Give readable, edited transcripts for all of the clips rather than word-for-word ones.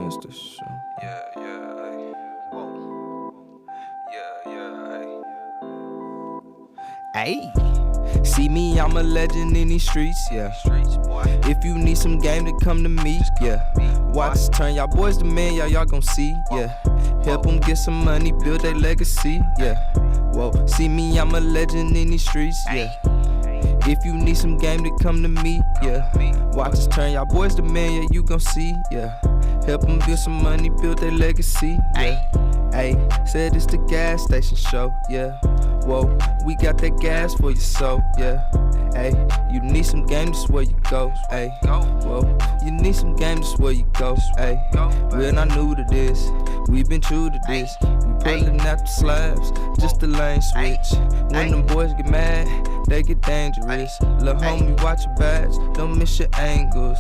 gas station. Yeah, ayy. Whoa. Yeah, ayy. Ayy, see me, I'm a legend in these streets, yeah. Streets, boy. If you need some game, to come to me, yeah. Watch us turn y'all boys to men, y'all gon' see, yeah. Help them get some money, build their legacy, yeah. Whoa, see me, I'm a legend in these streets, yeah. If you need some game, to come to me, yeah. Watch us turn y'all boys to men, yeah, you gon' see, yeah. Help them build some money, build their legacy, yeah. Ayy, said it's the gas station show, yeah. Whoa, we got that gas for your soul, yeah. Ayy, you need some game, this where you go, ayy. Whoa, you need some game, this where you go, ayy. We're not new to this, we've been true to this. We pulling out the slabs, just the lane switch. When them boys get mad, they get dangerous. Lil' homie, watch your backs, don't miss your angles.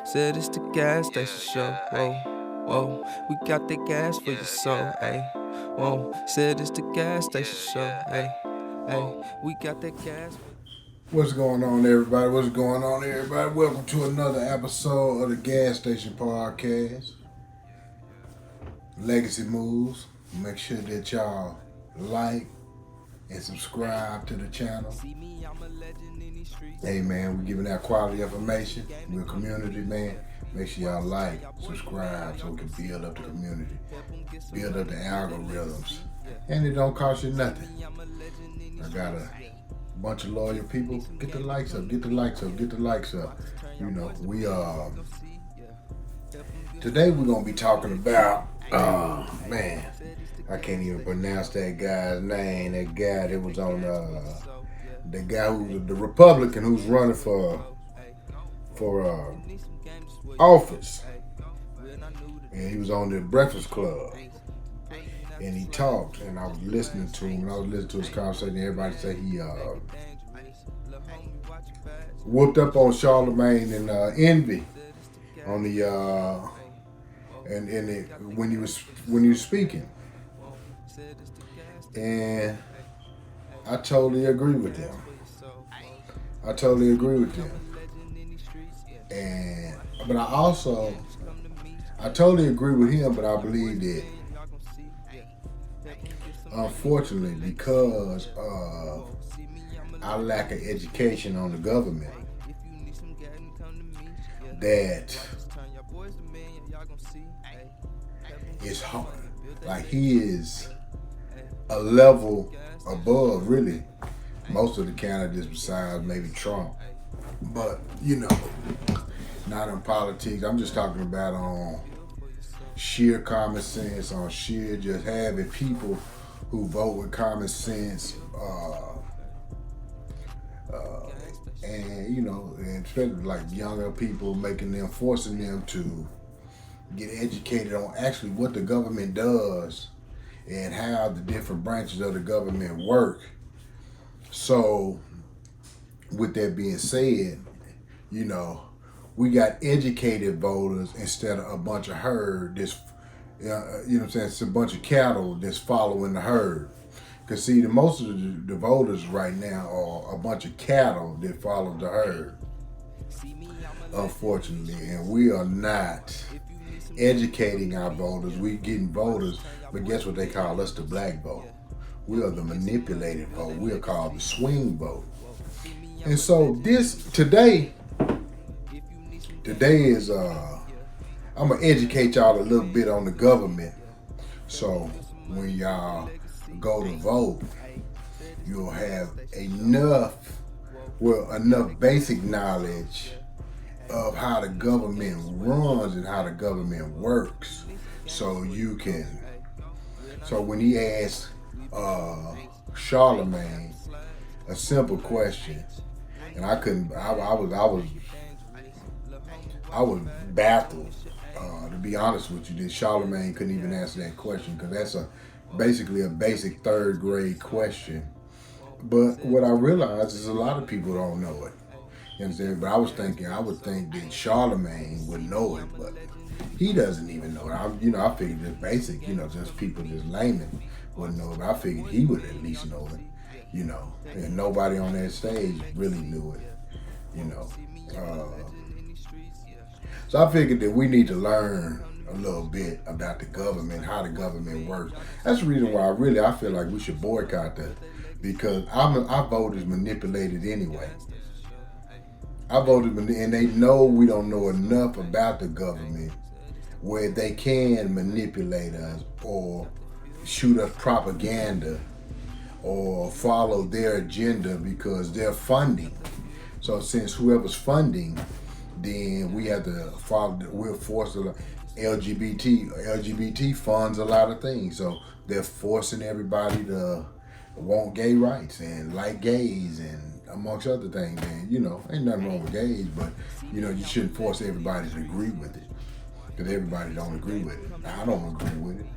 Said it's the gas station show, whoa, whoa. We got that gas for your soul, ayy. Whoa, said it's the gas station show, ayy, ayy. We got that gas. What's going on, everybody? What's going on, everybody? Welcome to another episode of the Gas Station Podcast. Legacy Moves. Make sure that y'all like and subscribe to the channel. Hey, man, we're giving out quality information. We're a community, man. Make sure y'all like, subscribe, so we can build up the community, build up the algorithms. And it don't cost you nothing. I got a bunch of loyal people. Get the likes up, get the likes up, get the likes up. You know, today we're gonna be talking about, man, I can't even pronounce that guy's name. That guy that was on, the guy who's the Republican who's running for office, and he was on the Breakfast Club, and he talked, and I was listening to him, and I was listening to his conversation. Everybody say he whooped up on Charlemagne and Envy on the when he was speaking, and I totally agree with him. But I totally agree with him, but I believe that, unfortunately, because of our lack of education on the government, that it's hard. Like, he is a level above, really, most of the candidates besides maybe Trump. But, you know, not in politics. I'm just talking about on sheer common sense, on sheer just having people who vote with common sense, and, you know, and especially like younger people, forcing them to get educated on actually what the government does and how the different branches of the government work. So, with that being said, you know, we got educated voters instead of a bunch of herd that's, you know what I'm saying, it's a bunch of cattle that's following the herd. Because, see, most of the voters right now are a bunch of cattle that follow the herd, unfortunately. And we are not educating our voters. We getting voters, but guess what they call us? The black vote. We are the manipulated vote. We are called the swing vote. And so today is, I'm going to educate y'all a little bit on the government. So when y'all go to vote, you'll have enough basic knowledge of how the government runs and how the government works. So when he asked Charlemagne a simple question, and I was baffled, to be honest with you, that Charlemagne couldn't even answer that question, because that's basically a basic third grade question. But what I realized is a lot of people don't know it. You understand? But I would think that Charlemagne would know it, but he doesn't even know it. I figured just basic, just people, just laymen wouldn't know it. But I figured he would at least know it, and nobody on that stage really knew it, So I figured that we need to learn a little bit about the government, how the government works. That's the reason why I feel like we should boycott that, because our vote is manipulated anyway. I voted, and they know we don't know enough about the government where they can manipulate us or shoot us propaganda or follow their agenda because they're funding. So since whoever's funding, then we have to follow. We're forced to. LGBT funds a lot of things, so they're forcing everybody to want gay rights and like gays and amongst other things. And ain't nothing wrong with gays, but you shouldn't force everybody to agree with it, because everybody don't agree with it. I don't agree with it,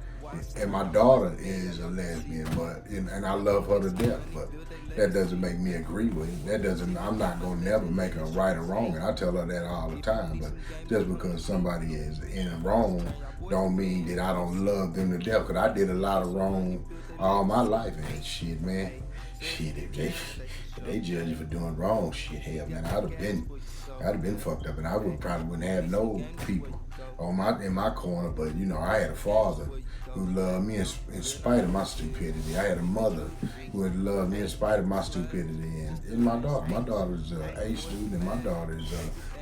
and my daughter is a lesbian, and I love her to death, but that doesn't make me agree with it. That doesn't. I'm not gonna never make her right or wrong, and I tell her that all the time. But just because somebody is in the wrong, don't mean that I don't love them to death. Because I did a lot of wrong all my life, and shit, man, if they judge you for doing wrong, shit, hell, man, I'd have been fucked up, and I probably wouldn't have no people in my corner. But I had a father who loved me in spite of my stupidity. I had a mother who had loved me in spite of my stupidity, and my daughter. My daughter's an A student, and my daughter is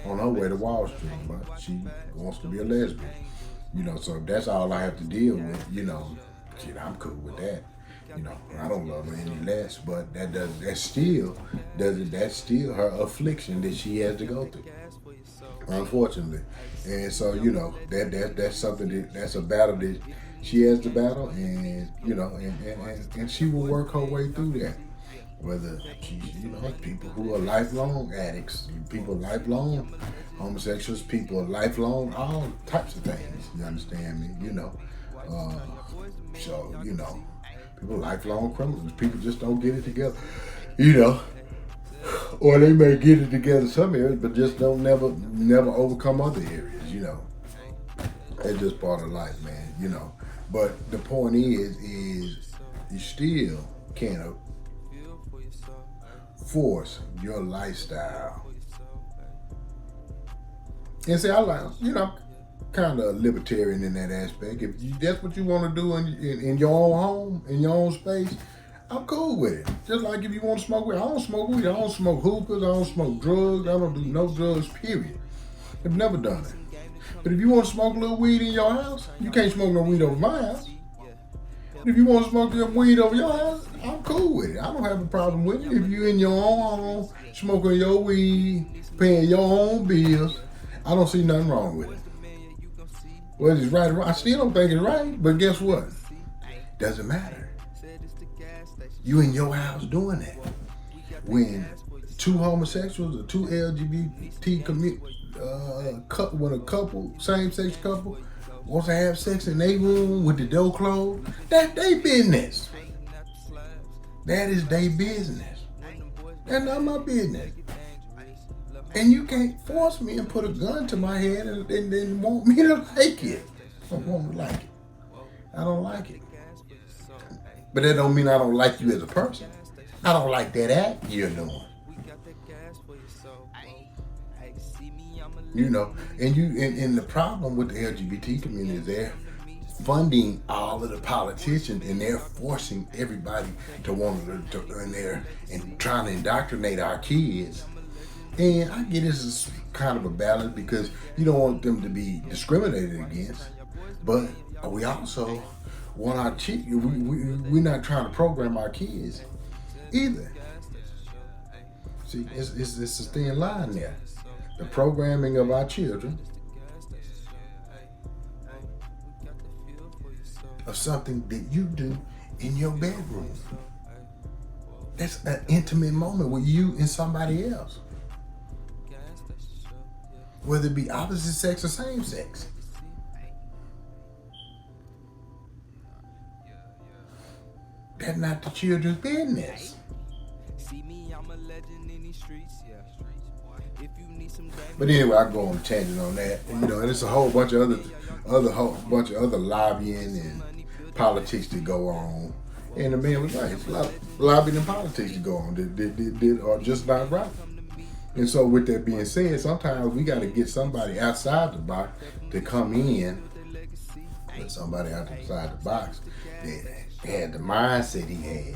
on her way to Wall Street, but she wants to be a lesbian. So that's all I have to deal with. Shit, I'm cool with that. I don't love her any less, but that's still her affliction that she has to go through, unfortunately. And so that's something that's a battle that she has to battle, and and she will work her way through that. Whether she's people who are lifelong addicts, people lifelong homosexuals, people lifelong all types of things. You understand me? So people lifelong criminals. People just don't get it together. Or they may get it together in some areas, but just don't never overcome other areas. It's just part of life, man. But the point is you still can't force your lifestyle. And see, I like, kind of libertarian in that aspect. If that's what you want to do in your own home, in your own space, I'm cool with it. Just like if you want to smoke weed, I don't smoke weed, I don't smoke hookahs, I don't smoke drugs, I don't do no drugs, period. I've never done it. But if you want to smoke a little weed in your house, you can't smoke no weed over my house. If you want to smoke your weed over your house, I'm cool with it. I don't have a problem with it. If you in your own home, smoking your weed, paying your own bills, I don't see nothing wrong with it. Whether it's right or wrong, I still don't think it's right, but guess what? Doesn't matter. You in your house doing that. When two homosexuals or two LGBT when a couple, same-sex couple, wants to have sex in their room with the door closed, that's their business. That is their business. That's not my business. And you can't force me and put a gun to my head and then want me to like it. I don't want to like it. I don't like it. But that don't mean I don't like you as a person. I don't like that act you're doing. And the problem with the LGBT community is they're funding all of the politicians, and they're forcing everybody to want to and trying to indoctrinate our kids. And I get this is kind of a balance, because you don't want them to be discriminated against, but we also want our we're not trying to program our kids either. See, it's a thin line there. The programming of our children of something that you do in your bedroom. That's an intimate moment with you and somebody else. Whether it be opposite sex or same sex. That's not the children's business. But anyway, I go on a tangent on that. And it's a whole bunch of other lobbying and politics that go on. And the man was right. It's a lot of lobbying and politics that go on that are just not right. And so with that being said, sometimes we got to get somebody outside the box to come in but somebody outside the box that had the mindset he has.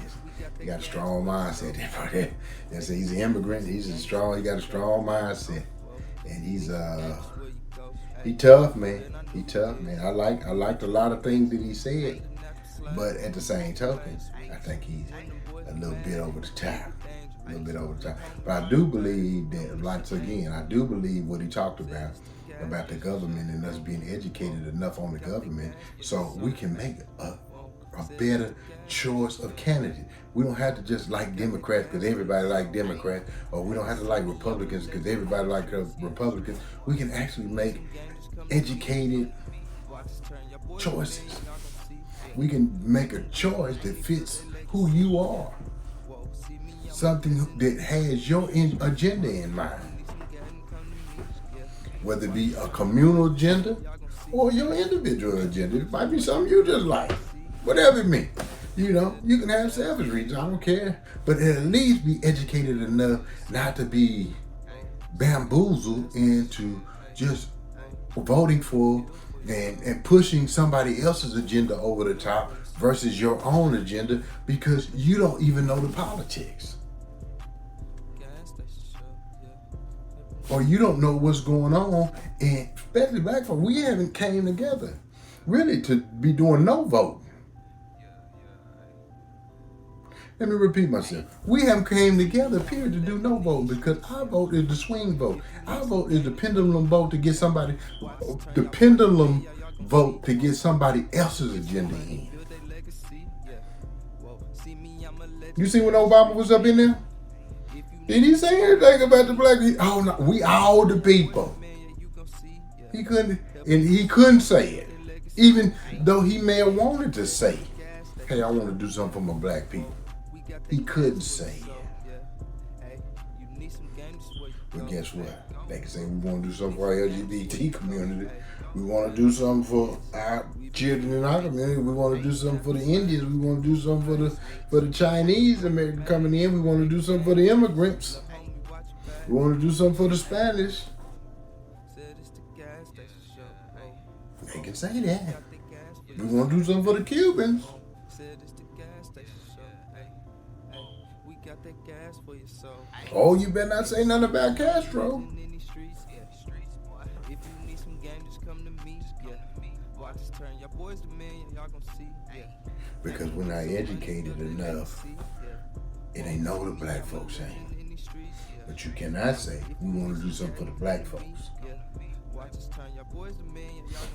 He got a strong mindset. They say he's an immigrant. He got a strong mindset, and he tough, man. He tough, man. I liked a lot of things that he said, but at the same token, I think he's a little bit over the top. A little bit over the top. But I do believe that, once again, I do believe what he talked about the government and us being educated enough on the government so we can make a better choice of candidate. We don't have to just like Democrats because everybody like Democrats, or we don't have to like Republicans because everybody like Republicans. We can actually make educated choices. We can make a choice that fits who you are. Something that has your agenda in mind. Whether it be a communal agenda or your individual agenda. It might be something you just like. Whatever it means. You know, you can have selfish reasons, I don't care. But at least be educated enough not to be bamboozled into just voting for and pushing somebody else's agenda over the top versus your own agenda because you don't even know the politics. Or you don't know what's going on, and especially black folks, we haven't came together really to be doing no voting. Let me repeat myself. We haven't came together, period, to do no voting because our vote is the swing vote. Our vote is the pendulum vote to get somebody else's agenda in. You see when Obama was up in there? Did he say anything about the black people? Oh no, we all the people. He couldn't say it. Even though he may have wanted to say, hey, I want to do something for my black people. He couldn't say it. But guess what? They can say we want to do something for our LGBT community. We want to do something for our children in our community. We want to do something for the Indians. We want to do something for the Chinese American coming in. We want to do something for the immigrants. We want to do something for the Spanish. They can say that. We want to do something for the Cubans. Oh, you better not say nothing about Castro. Because we're not educated enough. It ain't no the black folks ain't. But you cannot say we want to do something for the black folks.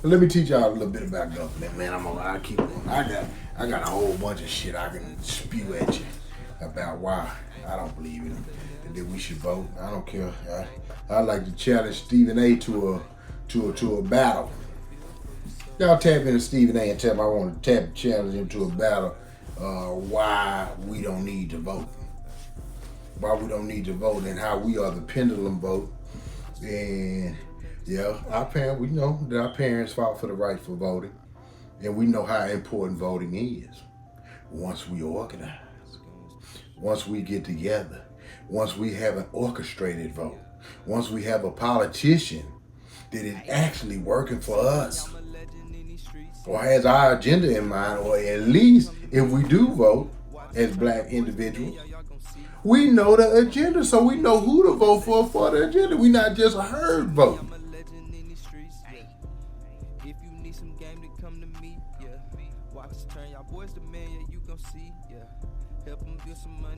But let me teach y'all a little bit about government, man. I keep going. I got a whole bunch of shit I can spew at you about why I don't believe in them and that we should vote. I don't care. I like to challenge Stephen A. to a battle. Y'all tap into Stephen A. and tell him I want to challenge him to a battle. Why we don't need to vote. Why we don't need to vote and how we are the pendulum vote. And yeah, we know that our parents fought for the right for voting. And we know how important voting is. Once we organize, once we get together, once we have an orchestrated vote, once we have a politician that is actually working for us or has our agenda in mind, or at least if we do vote as black individuals, we know the agenda, so we know who to vote for the agenda. We not just a herd vote.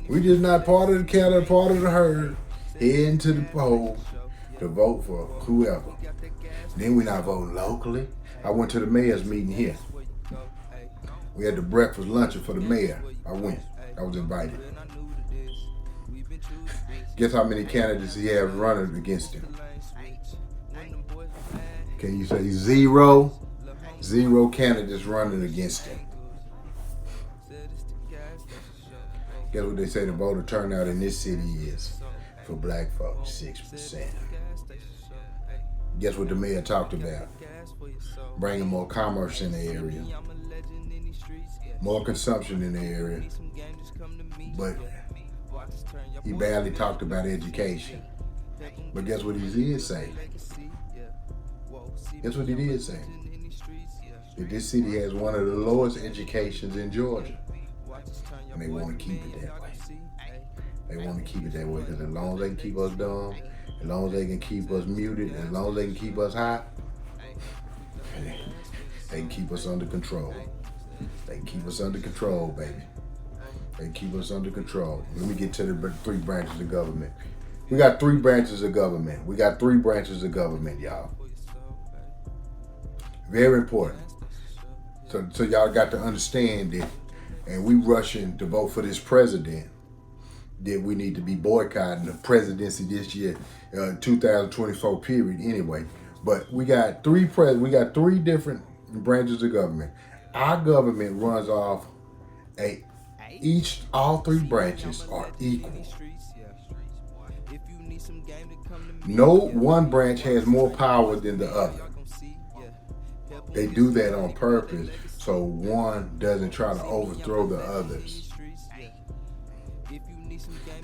We just not part of the cattle, part of the herd, heading to the poll to vote for whoever. Then we not voting locally. I went to the mayor's meeting here. We had the breakfast luncheon for the mayor. I went. I was invited. Guess how many candidates he has running against him? Can you say zero? Zero candidates running against him. Guess what they say the voter turnout in this city is for black folks, 6%. Guess what the mayor talked about? Bringing more commerce in the area, more consumption in the area, but he barely talked about education. But guess what he did say? Guess what he did say? that this city has one of the lowest educations in Georgia. And they want to keep it that way. They want to keep it that way because as long as they can keep us dumb, as long as they can keep us muted, as long as they can keep us hot, they can keep us under control. They can keep us under control, baby. They can keep us under control. Let me get to the 3 branches of government. We got 3 branches of government. We got 3 branches of government, y'all. Very important. So y'all got to understand that, and we rushing to vote for this president, that we need to be boycotting the presidency this year, 2024 period anyway. But we got 3 different branches of government. Our government runs off all 3 branches are equal. No one branch has more power than the other. They do that on purpose so one doesn't try to overthrow the others.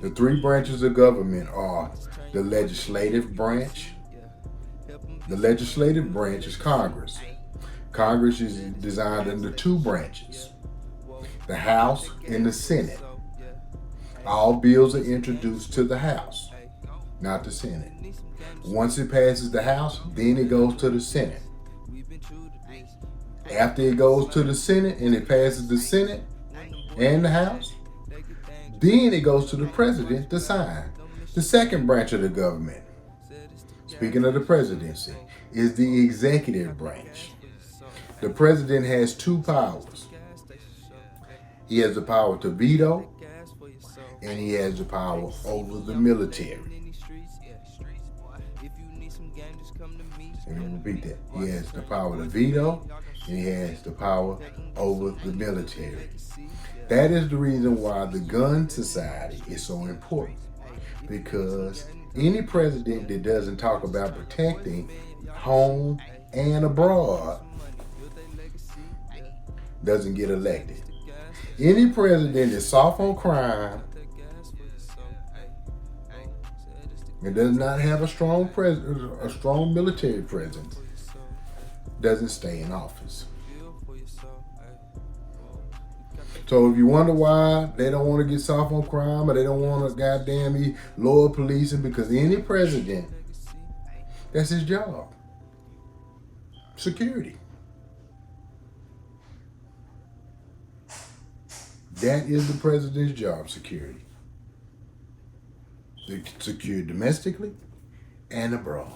The 3 branches of government are the legislative branch. The legislative branch is Congress. Congress is designed into 2 branches, the House and the Senate. All bills are introduced to the House, not the Senate. Once it passes the House, then it goes to the Senate. After it goes to the Senate and it passes the Senate and the House, then it goes to the president to sign. The second branch of the government, speaking of the presidency, is the executive branch. The president has 2 powers. He has the power to veto, and he has the power over the military. Let me repeat that. He has the power to veto, and he has the power over the military. That is the reason why the gun society is so important. Because any president that doesn't talk about protecting home and abroad doesn't get elected. Any president that's soft on crime and does not have a strong military presence doesn't stay in office. So if you wonder why they don't want to get soft on crime or they don't want to goddamn lower policing, because any president, that's his job. Security. That is the president's job, security. To secure domestically and abroad.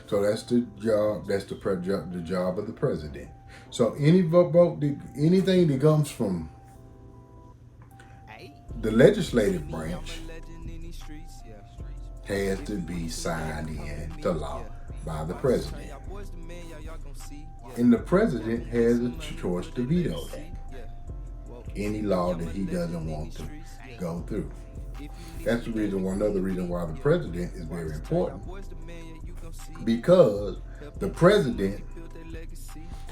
So that's the job. That's the job of the president. So anything that comes from the legislative branch has to be signed into law by the president. And the president has a choice to veto that. Any law that he doesn't want to go through. That's another reason why the president is very important. Because the president,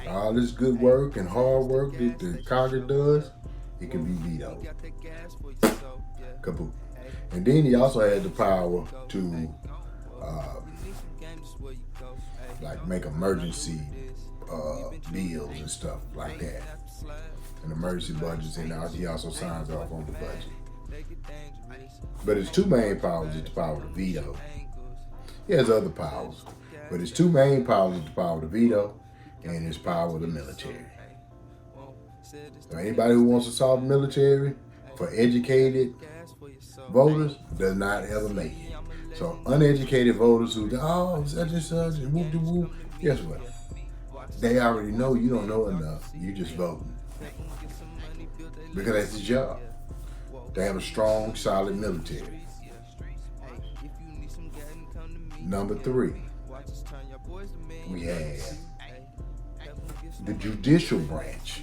all this good work and hard work that the Congress does, it can be vetoed. Kaput. And then he also has the power to like make emergency bills and stuff like that. And emergency budgets, and he also signs off on the budget. But his 2 main powers is the power to veto. He has other powers, but his 2 main powers is the power to veto and his power of the military. So anybody who wants to solve the military for educated voters does not ever make it. So uneducated voters who, such and such, and whoop de whoop, guess what? They already know you don't know enough. You just voting. Because that's his job. To have a strong, solid military. Number 3, we have the judicial branch.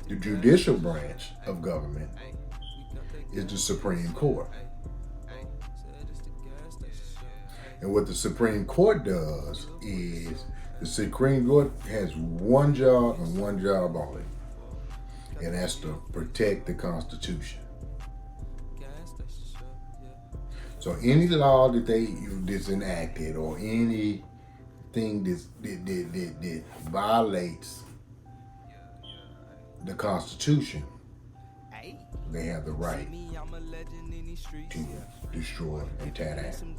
The judicial branch of government is the Supreme Court. And what the Supreme Court does is the Supreme Court has one job and one job only. And that's to protect the Constitution. So any law that's enacted or any thing that violates the Constitution, they have the right to destroy and tear down.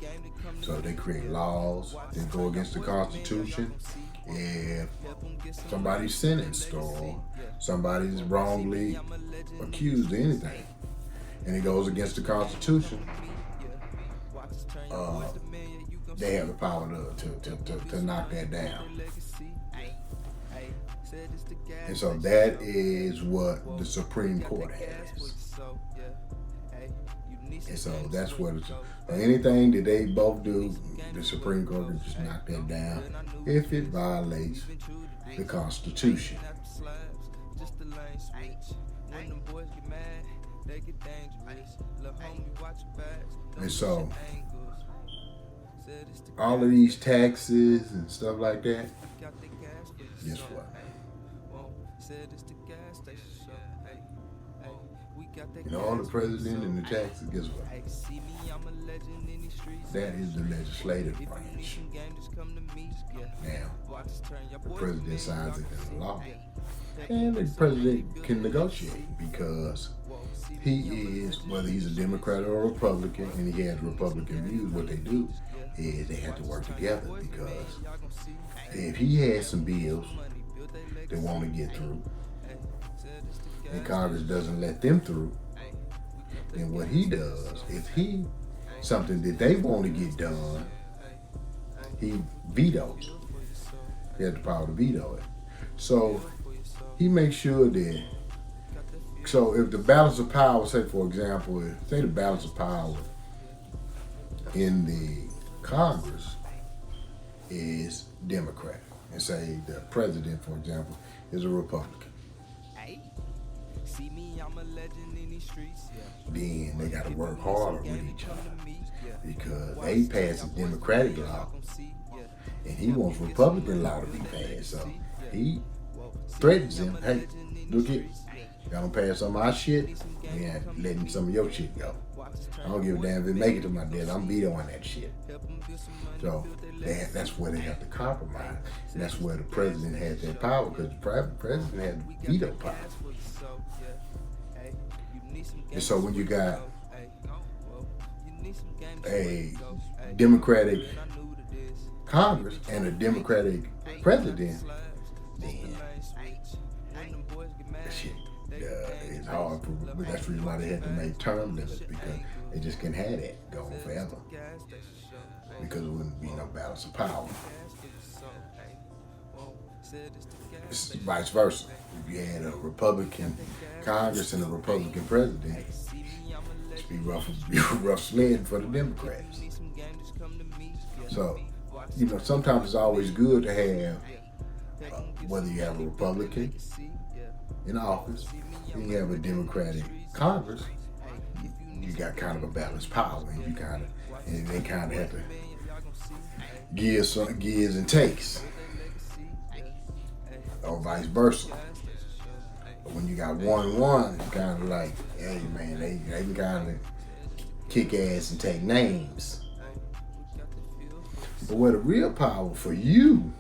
So they create laws that go against the Constitution. If somebody's sentenced or somebody's wrongly accused of anything, and it goes against the Constitution, they have the power to knock that down. And so that is what the Supreme Court has. And so that's what it's, anything that they both do, the Supreme Court can just knock that down if it violates the Constitution. And so all of these taxes and stuff like that, guess what? And all the president and the taxes, guess what? That is the legislative branch. Now, the president signs it into law. And the president can negotiate because he is, whether he's a Democrat or a Republican, and he has Republican views, what they do is they have to work together, because if he has some bills they want to get through and Congress doesn't let them through, then what he does, if he, something that they want to get done, he vetoes. He has the power to veto it. So he makes sure that, so if the balance of power, say for example, say the balance of power in the Congress is Democrat, and say the president, for example, is a Republican, then they got to work harder with each other, because they pass a Democratic law and he wants Republican law to be passed. So he threatens him, hey, look here, y'all don't pass some of our shit, we ain't letting some of your shit go. I don't give a damn if it make it to my desk, I'm vetoing that shit. So that's where they have to compromise. And that's where the president has that power, because the president has veto power. And so when you got a Democratic Congress and a Democratic president, then shit, it's hard for, but that's the reason why they had to make term limits, because they just can't have that going forever, because it wouldn't be no balance of power. It's vice versa. If you had a Republican Congress and a Republican president, it'd be rough sledding for the Democrats. So, you know, sometimes it's always good to have, whether you have a Republican in office and you have a Democratic Congress, you got kind of a balanced power, and you kind of, and they kind of have to gives and takes, or vice versa. But when you got 1-1, it's kind of like, hey man, they can kind of kick ass and take names. But where the real power for you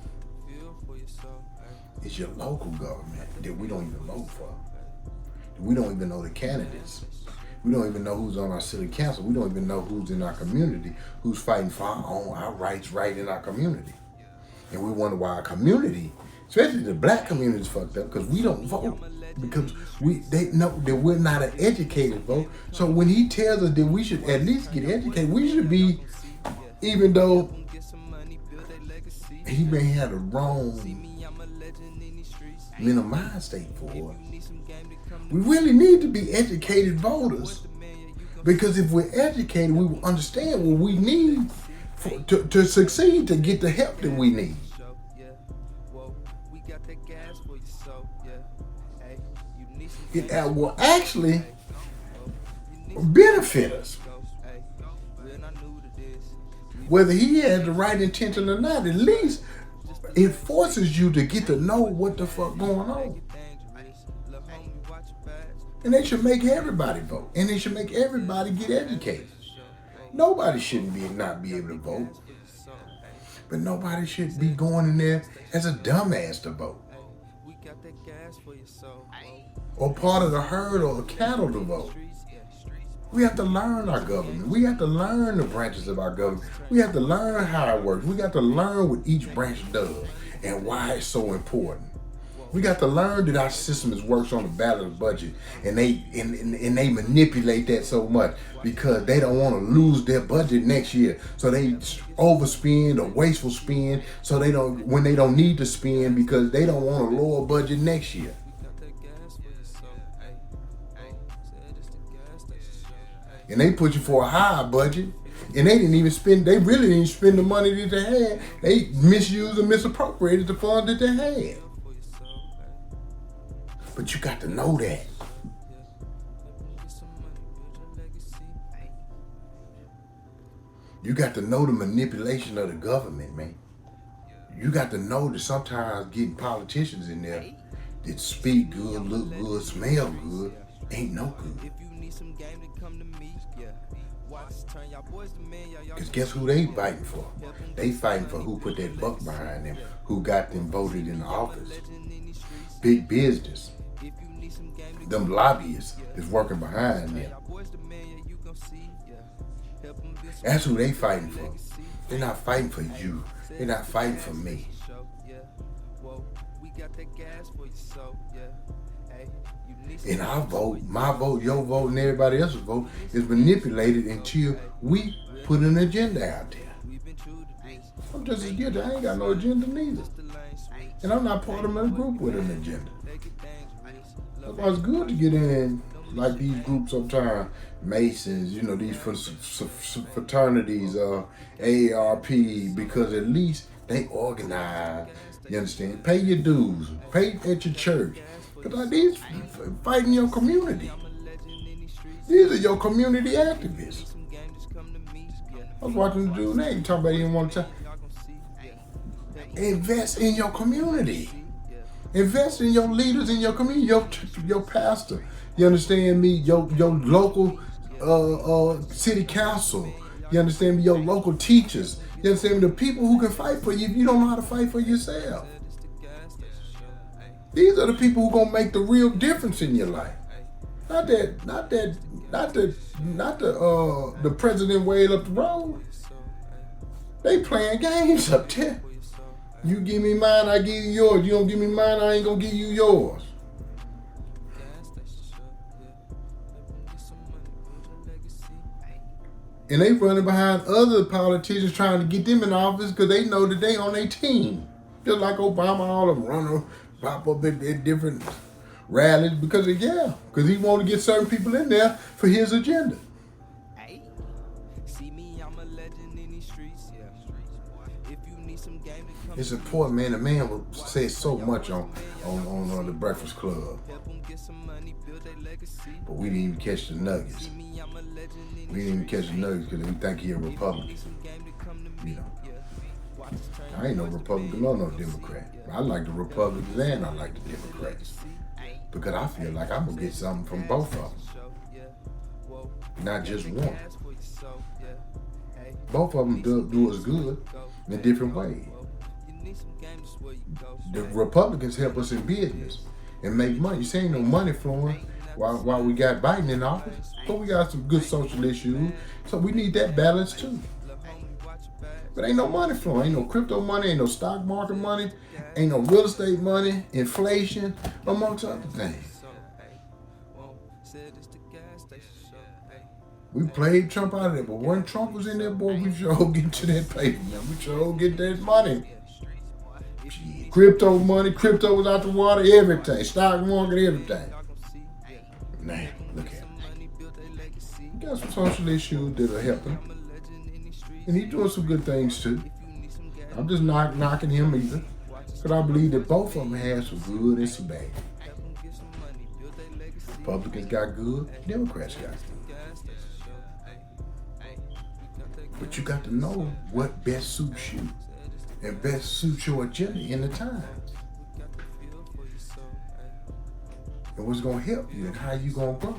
is your local government that we don't even vote for. We don't even know the candidates. We don't even know who's on our city council. We don't even know who's in our community, who's fighting for our rights right in our community. And we wonder why our community, especially the black community, is fucked up, because we don't vote. Because they know that we're not an educated vote. So when he tells us that we should at least get educated, we should be, even though he may have the wrong mental mind state for it, we really need to be educated voters, because if we're educated, we will understand what we need to succeed, to get the help that we need. It will actually benefit us. Whether he has the right intention or not, at least it forces you to get to know what the fuck going on. And they should make everybody vote. And they should make everybody get educated. Nobody shouldn't not be able to vote. But nobody should be going in there as a dumbass to vote. We got that gas for your soul. Or part of the herd or the cattle to vote. We have to learn our government. We have to learn the branches of our government. We have to learn how it works. We got to learn what each branch does and why it's so important. We got to learn that our system works on a balanced budget, and they manipulate that so much because they don't want to lose their budget next year. So they overspend or wasteful spend so when they don't need to spend because they don't want a lower budget next year. And they put you for a higher budget, and they really didn't spend the money that they had. They misused and misappropriated the funds that they had. But you got to know that. You got to know the manipulation of the government, man. You got to know that sometimes getting politicians in there that speak good, look good, smell good, ain't no good. Because guess who they fighting for? They fighting for who put that buck behind them, who got them voted in the office. Big business. Them lobbyists is working behind them. That's who they fighting for. They're not fighting for you. They're not fighting for me. And our vote, my vote, your vote, and everybody else's vote is manipulated until we put an agenda out there. I'm just as guilty. I ain't got no agenda neither. And I'm not part of a group with an agenda. That's why it's good to get in like these groups sometimes. Masons, these fraternities, AARP, because at least they organize. You understand? Pay your dues. Pay at your church. Because these fighting your community. These are your community activists. I was watching the dude now. You talking about him one time. Invest in your community. Invest in your leaders in your community, your pastor. You understand me? Your local city council. You understand me? Your local teachers. You understand me? The people who can fight for you if you don't know how to fight for yourself. These are the people who gonna make the real difference in your life. Not the president way up the road. They playing games up there. You give me mine, I give you yours. You don't give me mine, I ain't gonna give you yours. And they running behind other politicians trying to get them in office because they know that they on their team. Just like Obama, all of them running, pop up at different rallies because he want to get certain people in there for his agenda. It's important, man. The man will say so much on the Breakfast Club, but we didn't even catch the nuggets. We didn't even catch the nuggets because we think he a Republican. I ain't no Republican or no Democrat. I like the Republicans and I like the Democrats because I feel like I'm gonna get something from both of them, not just one. Both of them do us good in different ways. The Republicans help us in business and make money. You see, ain't no money flowing while we got Biden in office, but we got some good social issues, so we need that balance too. But ain't no money flowing. Ain't no crypto money, ain't no stock market money, ain't no real estate money, inflation, amongst other things. We played Trump out of there, but when Trump was in there, boy, we sure get to that paper, man. We sure get that money. Crypto money, crypto was out the water, everything. Stock market, everything. Man, look at him. He got some social issues that are helping. And he's doing some good things too. I'm just not knocking him either. Because I believe that both of them have some good and some bad. Republicans got good, Democrats got good. But you got to know what best suits you and best suits your agenda in the time. And what's going to help you and how you going to grow.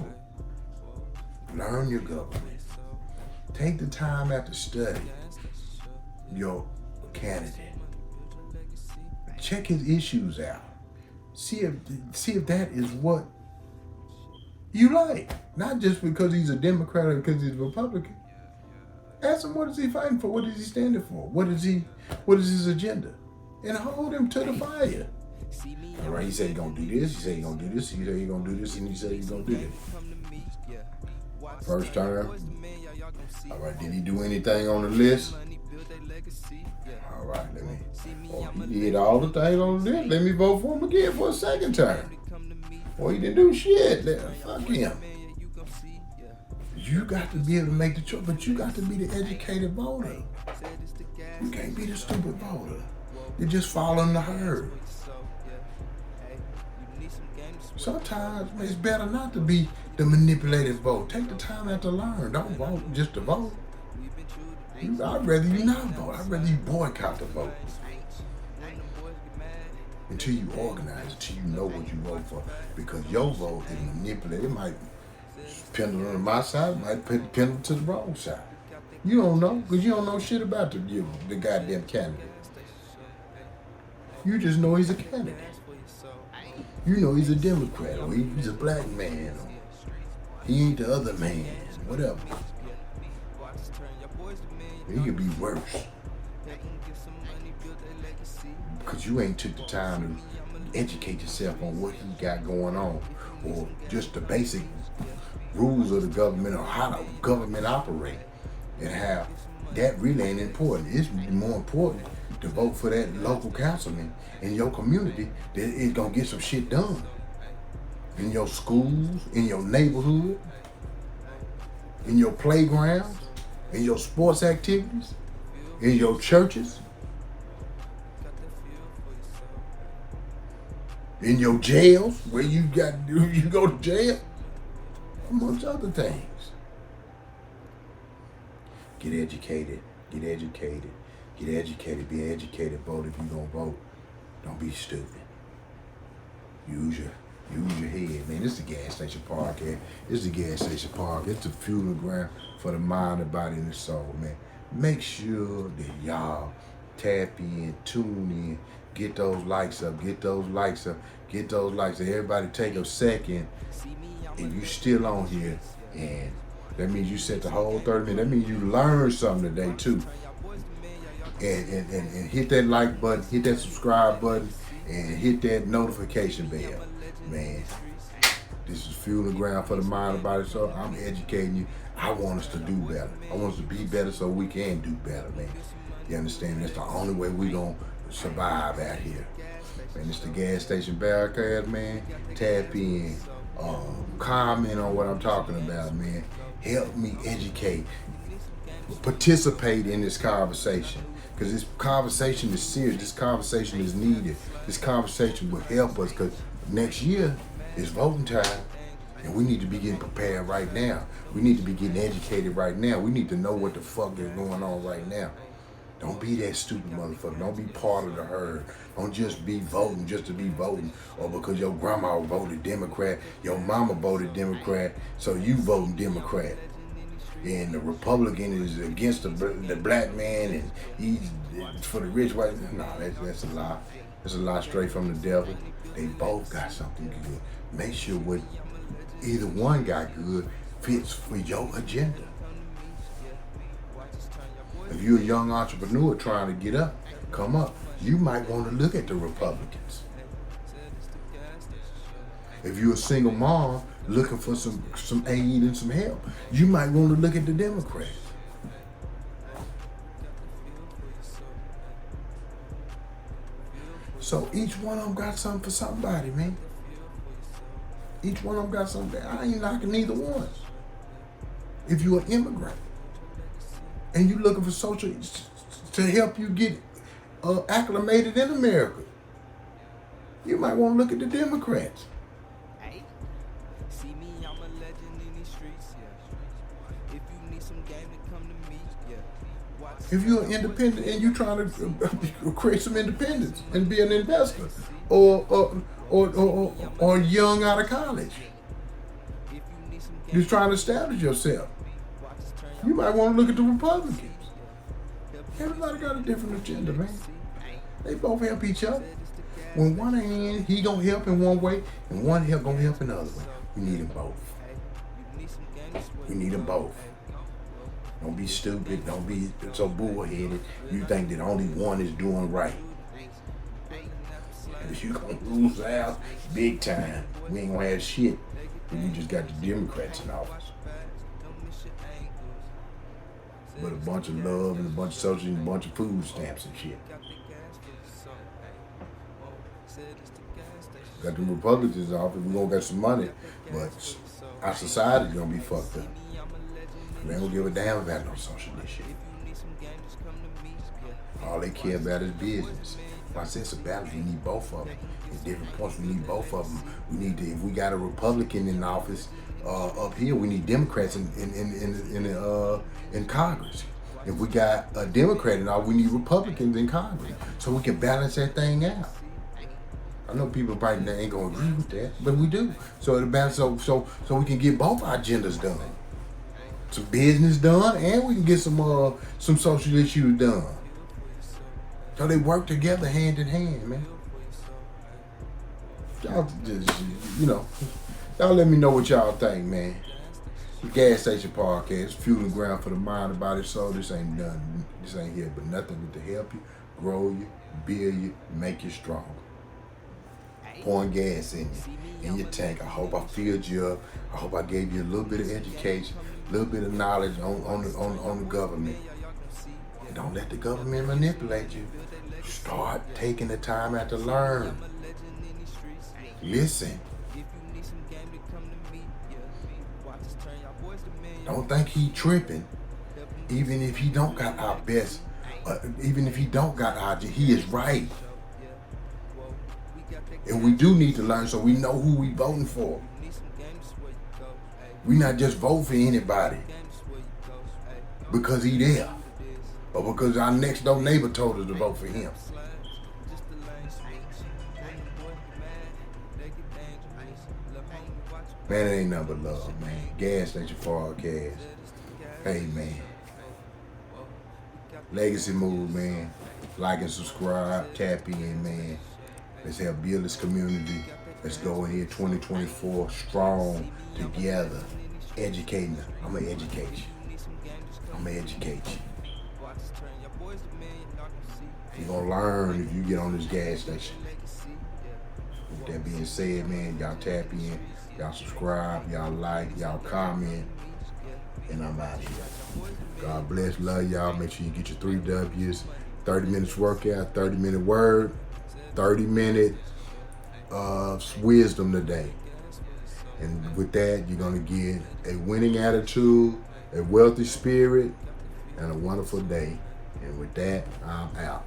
Learn your government. Take the time out to study your candidate. Check his issues out. See if that is what you like. Not just because he's a Democrat or because he's a Republican. Ask him, what is he fighting for? What is he standing for? What is his agenda? And hold him to the fire. All right, he said he's gonna do this, he said he's gonna do this, he said he's gonna do this, and he said he's gonna do this. First term. All right, did he do anything on the list? All right, he did all the things on the list. Let me vote for him again for a second term. Well, he didn't do shit. Fuck him. You got to be able to make the choice, but you got to be the educated voter. You can't be the stupid voter. You're just following the herd. Sometimes it's better not to be the manipulated vote. Take the time out to learn. Don't vote just to vote. I'd rather you not vote. I'd rather you boycott the vote. Until you organize, until you know what you vote for. Because your vote is manipulated. It might pendulum to my side, it might pendulum to the wrong side. You don't know, because you don't know shit about the goddamn candidate. You just know he's a candidate. You know he's a Democrat, or he's a black man, or he ain't the other man, whatever. He could be worse. Because you ain't took the time to educate yourself on what he got going on, or just the basic rules of the government, or how the government operate, and how that really ain't important. It's more important to vote for that local councilman in your community that is gonna get some shit done. In your schools, in your neighborhood, in your playgrounds, in your sports activities, in your churches, in your jails, where you go to jail, amongst other things. Get educated, get educated, get educated, be an educated, vote if you're gonna vote. Don't be stupid. Use your head, man. This is the gas station park here. This is the gas station park. It's the fueling ground for the mind, the body, and the soul, man. Make sure that y'all tap in, tune in, get those likes up, get those likes up, get those likes up. Everybody take a second, and you still on here, and that means you set the whole 30 minutes. That means you learned something today too. And hit that like button, hit that subscribe button, and hit that notification bell. Man, this is fueling ground for the mind, the body, soul. I'm educating you. I want us to do better. I want us to be better so we can do better, man. You understand? That's the only way we gonna survive out here. Man, it's the gas station barricade, man. Tap in, comment on what I'm talking about, man. Help me educate. Participate in this conversation. Because this conversation is serious. This conversation is needed. This conversation will help us, because next year is voting time. And we need to be getting prepared right now. We need to be getting educated right now. We need to know what the fuck is going on right now. Don't be that stupid motherfucker. Don't be part of the herd. Don't just be voting just to be voting. Or because your grandma voted Democrat, your mama voted Democrat, so you voting Democrat. And the Republican is against the black man, and he's for the rich white. No, that's a lie. That's a lie straight from the devil. They both got something good. Make sure what either one got good fits for your agenda. If you're a young entrepreneur trying to get up, come up, you might want to look at the Republicans. If you're a single mom looking for some aid and some help, you might want to look at the Democrats. So each one of them got something for somebody, man. Each one of them got something. I ain't knocking neither one. If you're an immigrant and you're looking for social to help you get acclimated in America, you might want to look at the Democrats. If you're an independent and you're trying to create some independence and be an investor, or young out of college, you're trying to establish yourself, you might want to look at the Republicans. Everybody got a different agenda, man. They both help each other. When one hand, he gonna help in one way, and one gonna help in the other way. We need them both. We need them both. Don't be stupid. Don't be so bullheaded. You think that only one is doing right. Because you gonna lose out big time. We ain't gonna have shit. We just got the Democrats in office. But a bunch of love and a bunch of social and a bunch of food stamps and shit. Got the Republicans in office, we gonna get some money, but our society gonna be fucked up. They don't give a damn about no socialist shit. All they care about is business. Like I said, it's a balance. We need both of them. At different points, we need both of them. We need to, if we got a Republican in office up here, we need Democrats in Congress. If we got a Democrat in office, we need Republicans in Congress, so we can balance that thing out. I know people probably ain't gonna agree with that, but we do. So it'll balance, so we can get both our agendas done, some business done, and we can get some social issues done. So they work together hand in hand, man. Y'all just, y'all let me know what y'all think, man. The Gas Station Podcast, fueling ground for the mind, the body, soul. This ain't nothing. This ain't here but nothing but to help you, grow you, build you, make you stronger. Pouring gas in your tank. I hope I filled you up. I hope I gave you a little bit of education, a little bit of knowledge on the government. And don't let the government manipulate you. Start taking the time out to learn. Listen. Don't think he tripping. Even if he don't got our best, even if he don't got our, he is right. And we do need to learn so we know who we voting for. We not just vote for anybody because he there or because our next door neighbor told us to vote for him. Man, it ain't nothing but love, man. Gas Station Podcast. Hey, man. Legacy move, man. Like and subscribe. Tap in, man. Let's help build this community. Let's go in here 2024 strong together. Educating. I'm going to educate you. I'm going to educate you. You're going to learn if you get on this gas station. With that being said, man, y'all tap in. Y'all subscribe. Y'all like. Y'all comment. And I'm out here. God bless. Love y'all. Make sure you get your 3 W's. 30 minutes workout. 30-minute word. 30-minute wisdom today. And with that, you're going to get a winning attitude, a wealthy spirit, and a wonderful day. And with that, I'm out.